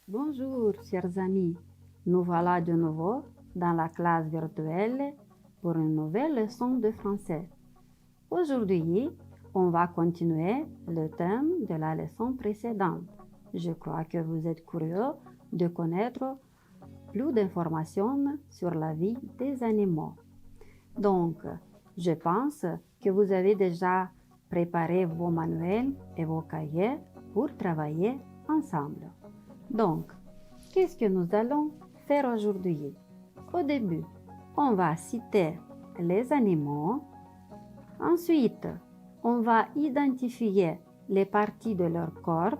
Bonjour, chers amis. Nous voilà de nouveau dans la classe virtuelle pour une nouvelle leçon de français. Aujourd'hui, on va continuer le thème de la leçon précédente. Je crois que vous êtes curieux de connaître plus d'informations sur la vie des animaux. Donc, je pense que vous avez déjà préparé vos manuels et vos cahiers pour travailler ensemble. Donc, qu'est-ce que nous allons faire aujourd'hui? Au début, on va citer les animaux. Ensuite, on va identifier les parties de leur corps.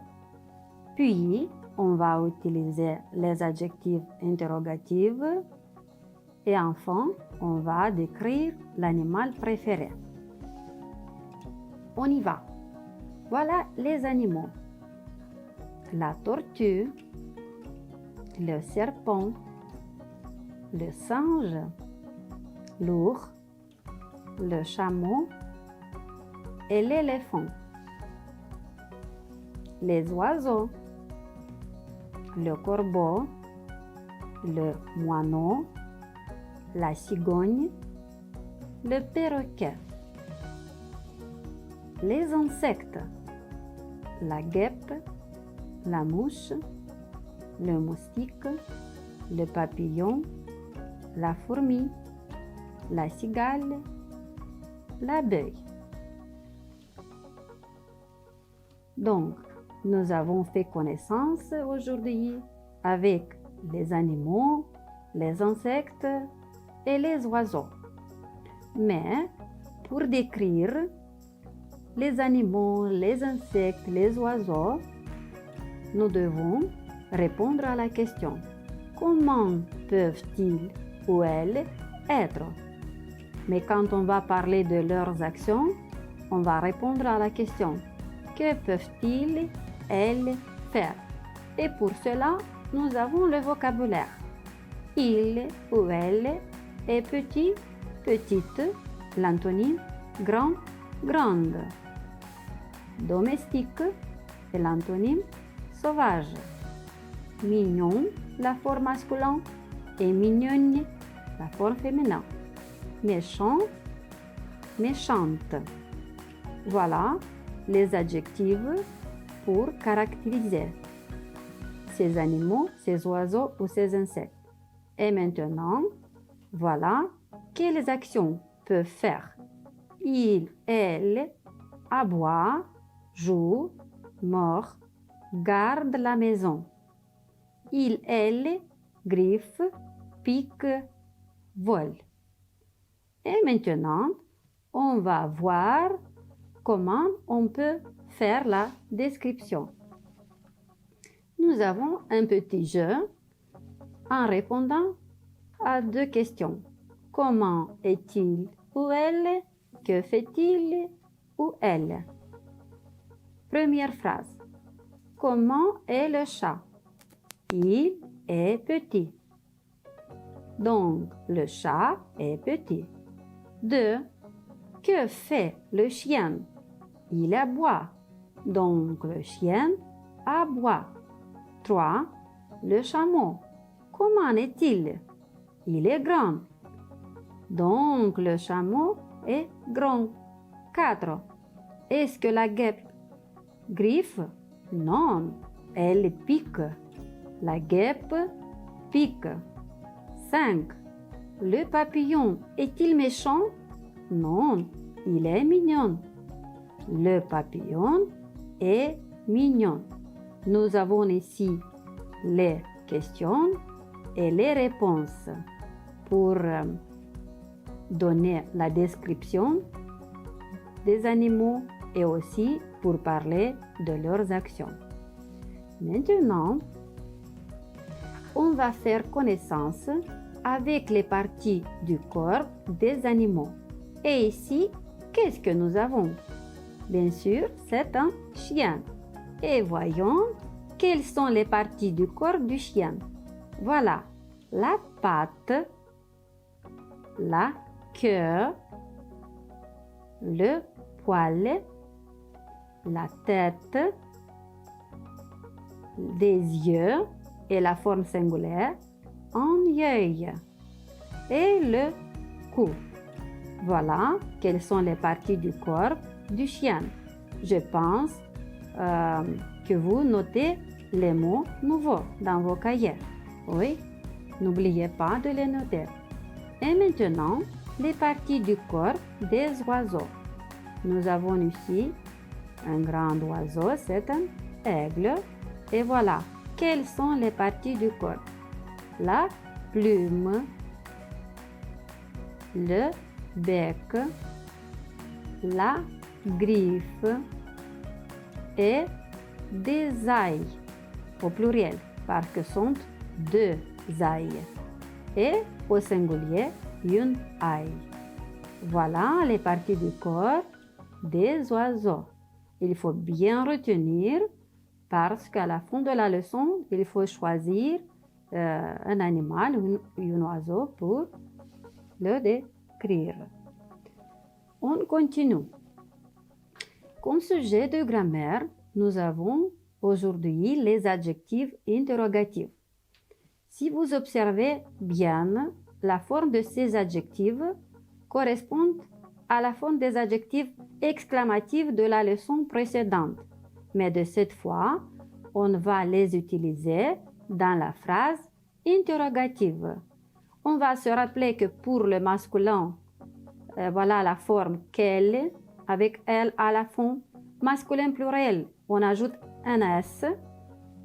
Puis, on va utiliser les adjectifs interrogatifs. Et enfin, on va décrire l'animal préféré. On y va. Voilà les animaux. La tortue, le serpent, le singe, l'ours, le chameau et l'éléphant. Les oiseaux, le corbeau, le moineau, la cigogne, le perroquet. Les insectes, la guêpe, la mouche, le moustique, le papillon, la fourmi, la cigale, l'abeille. Donc, nous avons fait connaissance aujourd'hui avec les animaux, les insectes et les oiseaux. Mais pour décrire les animaux, les insectes, les oiseaux, nous devons répondre à la question: comment peuvent-ils ou elles être? Mais quand on va parler de leurs actions, on va répondre à la question: que peuvent-ils, elles, faire? Et pour cela, nous avons le vocabulaire. Il ou elle est petit, petite, l'antonyme grand, grande. Domestique est l'antonyme sauvage. Mignon, la forme masculine, et mignonne, la forme féminin. Méchant, méchante. Voilà les adjectifs pour caractériser ces animaux, ces oiseaux ou ces insectes. Et maintenant, voilà quelles actions peuvent faire. Il, elle, aboie, joue, mord, garde la maison. Il, elle, griffe, pique, vole. Et maintenant, on va voir comment on peut faire la description. Nous avons un petit jeu en répondant à deux questions. Comment est-il ou elle? Que fait-il ou elle? Première phrase. Comment est le chat? Il est petit. Donc, le chat est petit. 2. Que fait le chien? Il aboie. Donc, le chien aboie. 3. Le chameau. Comment est-il? Il est grand. Donc, le chameau est grand. 4. Est-ce que la guêpe griffe? Non, elle pique. La guêpe pique. 5. Le papillon est-il méchant? Non, il est mignon. Le papillon est mignon. Nous avons ici les questions et les réponses pour donner la description des animaux et aussi pour parler de leurs actions. Maintenant, on va faire connaissance avec les parties du corps des animaux. Et ici, qu'est-ce que nous avons? Bien sûr, c'est un chien. Et voyons quelles sont les parties du corps du chien. Voilà, la patte, la queue, le poil, la tête, des yeux et la forme singulière, un œil et le cou. Voilà quelles sont les parties du corps du chien. Je pense que vous notez les mots nouveaux dans vos cahiers. Oui, n'oubliez pas de les noter. Et maintenant, les parties du corps des oiseaux. Nous avons ici un grand oiseau, c'est un aigle. Et voilà, quelles sont les parties du corps? La plume, le bec, la griffe et des ailes, au pluriel, parce que ce sont deux ailes. Et au singulier, une aile. Voilà les parties du corps des oiseaux. Il faut bien retenir parce qu'à la fin de la leçon, il faut choisir un animal ou un oiseau pour le décrire. On continue. Comme sujet de grammaire, nous avons aujourd'hui les adjectifs interrogatifs. Si vous observez bien, la forme de ces adjectifs correspond à la forme des adjectifs exclamatifs de la leçon précédente. Mais de cette fois, on va les utiliser dans la phrase interrogative. On va se rappeler que pour le masculin, voilà la forme quel avec elle à la fin. Masculin pluriel, on ajoute un S.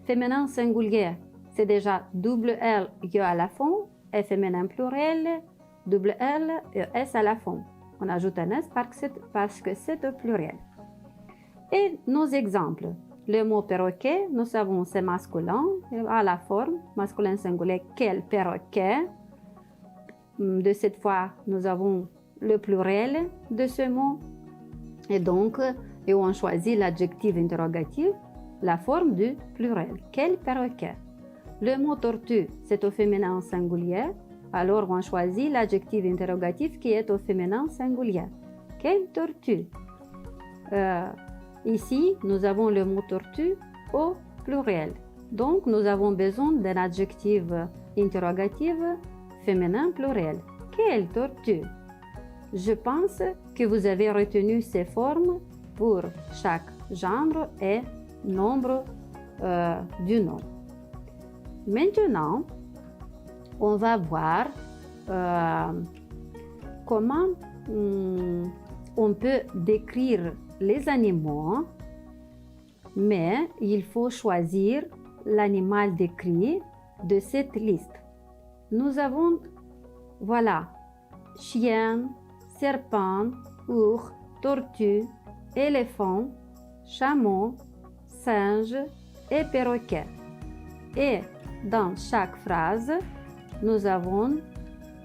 Féminin singulier, c'est déjà double L I à la fin. Et féminin pluriel, double L et S à la fin. On ajoute un S parce que c'est au pluriel. Et nos exemples. Le mot perroquet, nous savons c'est masculin à la forme, masculin singulier, quel perroquet. De cette fois, nous avons le pluriel de ce mot. Et donc, on choisit l'adjectif interrogatif, la forme du pluriel. Quel perroquet? Le mot tortue, c'est au féminin singulier. Alors, on choisit l'adjectif interrogatif qui est au féminin singulier. Quelle tortue? Ici, nous avons le mot tortue au pluriel. Donc, nous avons besoin d'un adjectif interrogatif féminin pluriel. Quelle tortue? Je pense que vous avez retenu ces formes pour chaque genre et nombre du nom. Maintenant, on va voir comment on peut décrire les animaux, mais il faut choisir l'animal décrit de cette liste. Nous avons, voilà, chien, serpent, ours, tortue, éléphant, chameau, singe et perroquet. Et dans chaque phrase, nous avons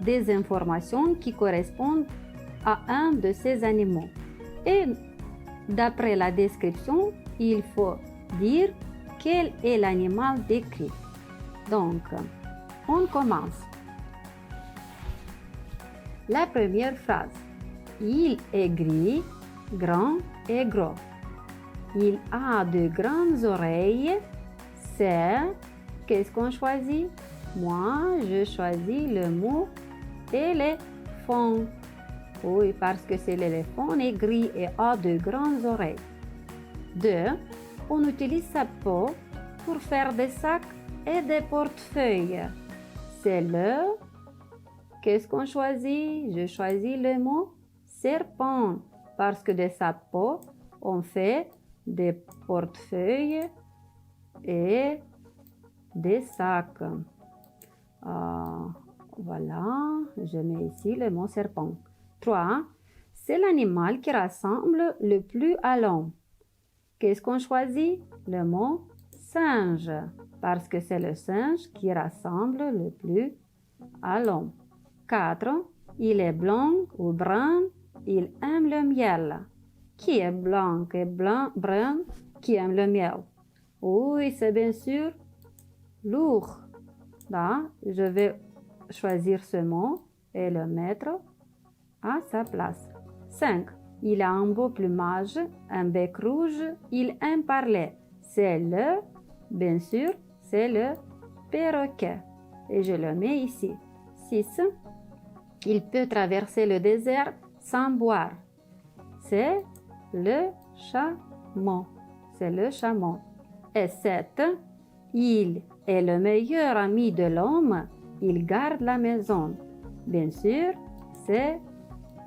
des informations qui correspondent à un de ces animaux. Et d'après la description, il faut dire quel est l'animal décrit. Donc, on commence. La première phrase. Il est gris, grand et gros. Il a de grandes oreilles. C'est... Qu'est-ce qu'on choisit? Moi, je choisis le mot éléphant. Oui, parce que c'est l'éléphant, est gris et a de grandes oreilles. 2. On utilise sa peau pour faire des sacs et des portefeuilles. C'est le... Qu'est-ce qu'on choisit? Je choisis le mot serpent, parce que de sa peau, on fait des portefeuilles et des sacs. Voilà, je mets ici le mot serpent. 3. C'est l'animal qui rassemble le plus à l'homme. Qu'est-ce qu'on choisit? Le mot singe, parce que c'est le singe qui rassemble le plus à l'homme. 4. Il est blanc ou brun il aime le miel. Qui est blanc et brun qui aime le miel? Oui, c'est bien sûr l'ours. Là, je vais choisir ce mot et le mettre à sa place. 5. Il a un beau plumage, un bec rouge, il aime parler. Bien sûr, c'est le perroquet. Et je le mets ici. 6. Il peut traverser le désert sans boire. C'est le chameau. C'est le chameau. Et 7. Il est le meilleur ami de l'homme. Il garde la maison. Bien sûr, c'est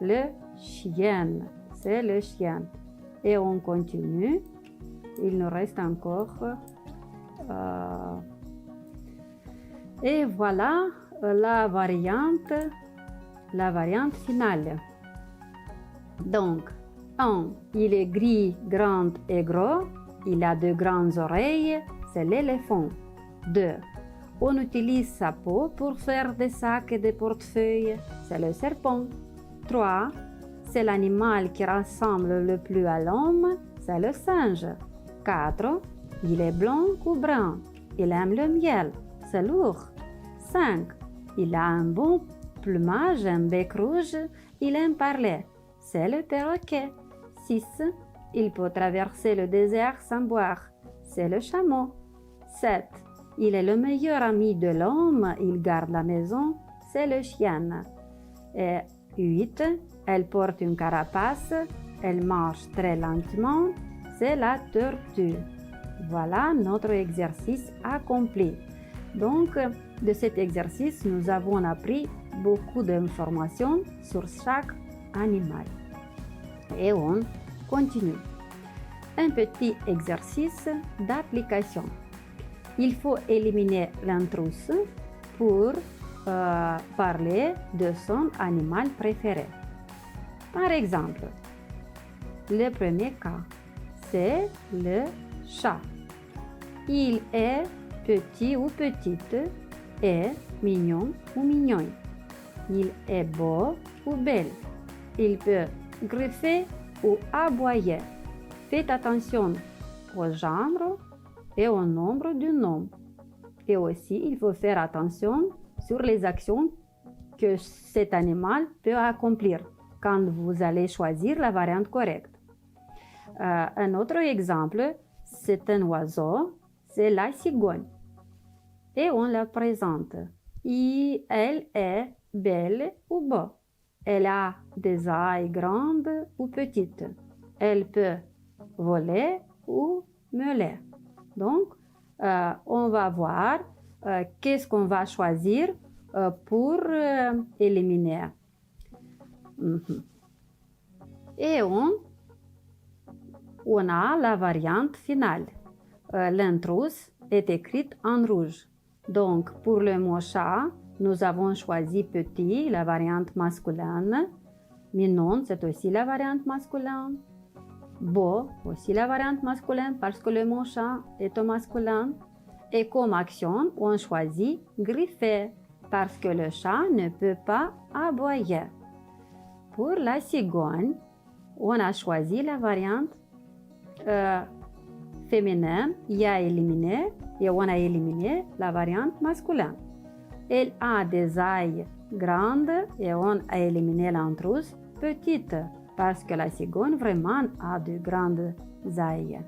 le chien. C'est le chien. Et on continue. Il nous reste encore. Et voilà la variante finale. Donc, 1. Il est gris, grand et gros. Il a de grandes oreilles. C'est l'éléphant. 2. On utilise sa peau pour faire des sacs et des portefeuilles. C'est le serpent. 3. C'est l'animal qui ressemble le plus à l'homme. C'est le singe. 4. Il est blanc ou brun. Il aime le miel. C'est l'ours. 5. Il a un bon plumage, un bec rouge. Il aime parler. C'est le perroquet. 6. Il peut traverser le désert sans boire. C'est le chameau. 7. Il est le meilleur ami de l'homme. Il garde la maison. C'est le chien. Et 8. Elle porte une carapace. Elle marche très lentement. C'est la tortue. Voilà notre exercice accompli. Donc, de cet exercice, nous avons appris beaucoup d'informations sur chaque animal. Et on continue. Un petit exercice d'application. Il faut éliminer l'intrus pour parler de son animal préféré. Par exemple, le premier cas, c'est le chat. Il est petit ou petite et mignon ou mignonne. Il est beau ou belle. Il peut griffer ou aboyer. Faites attention au genre et au nombre du nom. Et aussi, il faut faire attention sur les actions que cet animal peut accomplir quand vous allez choisir la variante correcte. Un autre exemple, c'est un oiseau, c'est la cigogne. Et on la présente. Elle est belle ou beau. Elle a des ailes grandes ou petites. Elle peut voler ou meuler. Donc, on va voir qu'est-ce qu'on va choisir pour éliminer. Et on a la variante finale. L'intrus est écrite en rouge. Donc, pour le mot chat, nous avons choisi petit, la variante masculine. Mignon, c'est aussi la variante masculine. Beau, aussi la variante masculine parce que le mot chat est au masculin. Et comme action, on choisit griffer parce que le chat ne peut pas aboyer. Pour la cigogne, on a choisi la variante féminine, il a éliminé et on a éliminé la variante masculine. Elle a des ailes grandes et on a éliminé l'intrus petite parce que la cigogne vraiment a de grandes ailes.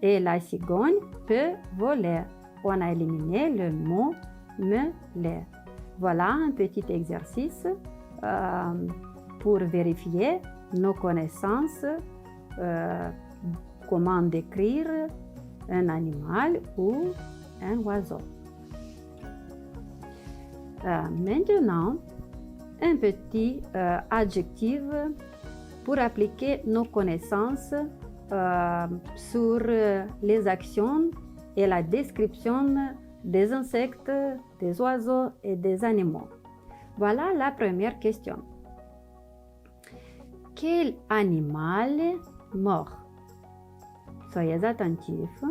Et la cigogne peut voler. On a éliminé le mot meuler. Voilà un petit exercice pour vérifier nos connaissances, comment décrire un animal ou un oiseau. Maintenant, un petit adjectif pour appliquer nos connaissances sur les actions et la description des insectes, des oiseaux et des animaux. Voilà la première question. Quel animal mord? Soyez attentifs.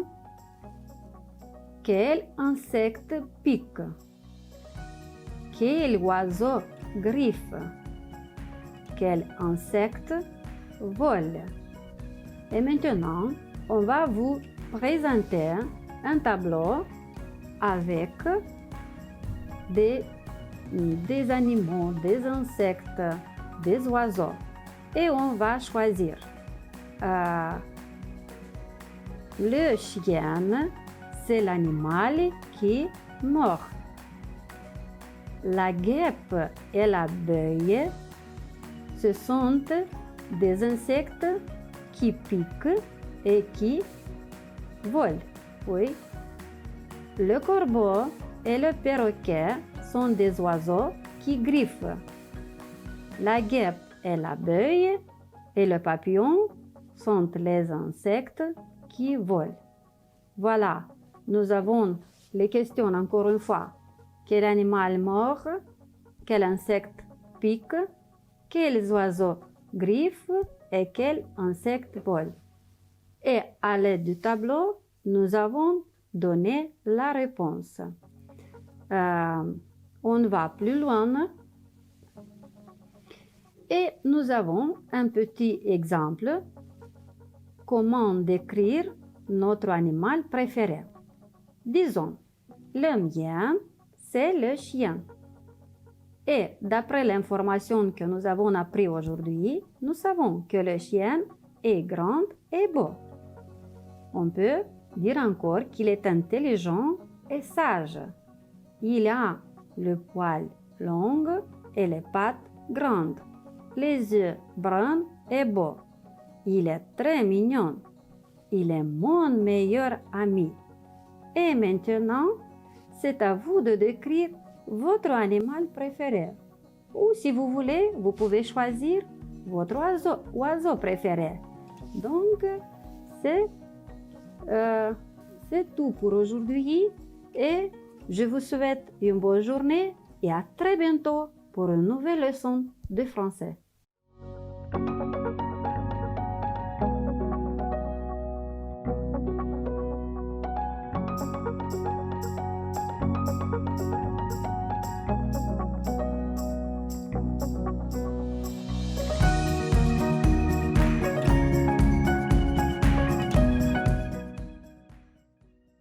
Quel insecte pique? Quel oiseau griffe? quel insecte vole. Et maintenant, on va vous présenter un tableau avec des animaux, des insectes, des oiseaux. Et on va choisir. Le chien, c'est l'animal qui mord. La guêpe et l'abeille, ce sont des insectes qui piquent et qui volent. Oui. Le corbeau et le perroquet sont des oiseaux qui griffent. La guêpe et l'abeille et le papillon sont les insectes qui volent. Voilà, nous avons les questions encore une fois. Quel animal mord? Quel insecte pique? Quels oiseaux griffent? Et quel insecte vole? Et à l'aide du tableau, nous avons donné la réponse. On va plus loin. Et nous avons un petit exemple. Comment décrire notre animal préféré? Disons, le mien, c'est le chien. Et d'après l'information que nous avons appris aujourd'hui, nous savons que le chien est grand et beau. On peut dire encore qu'il est intelligent et sage. Il a le poil long et les pattes grandes, les yeux bruns et beaux. Il est très mignon. Il est mon meilleur ami. Et maintenant, c'est à vous de décrire votre animal préféré. Ou si vous voulez, vous pouvez choisir votre oiseau préféré. Donc, c'est tout pour aujourd'hui et je vous souhaite une bonne journée et à très bientôt pour une nouvelle leçon de français.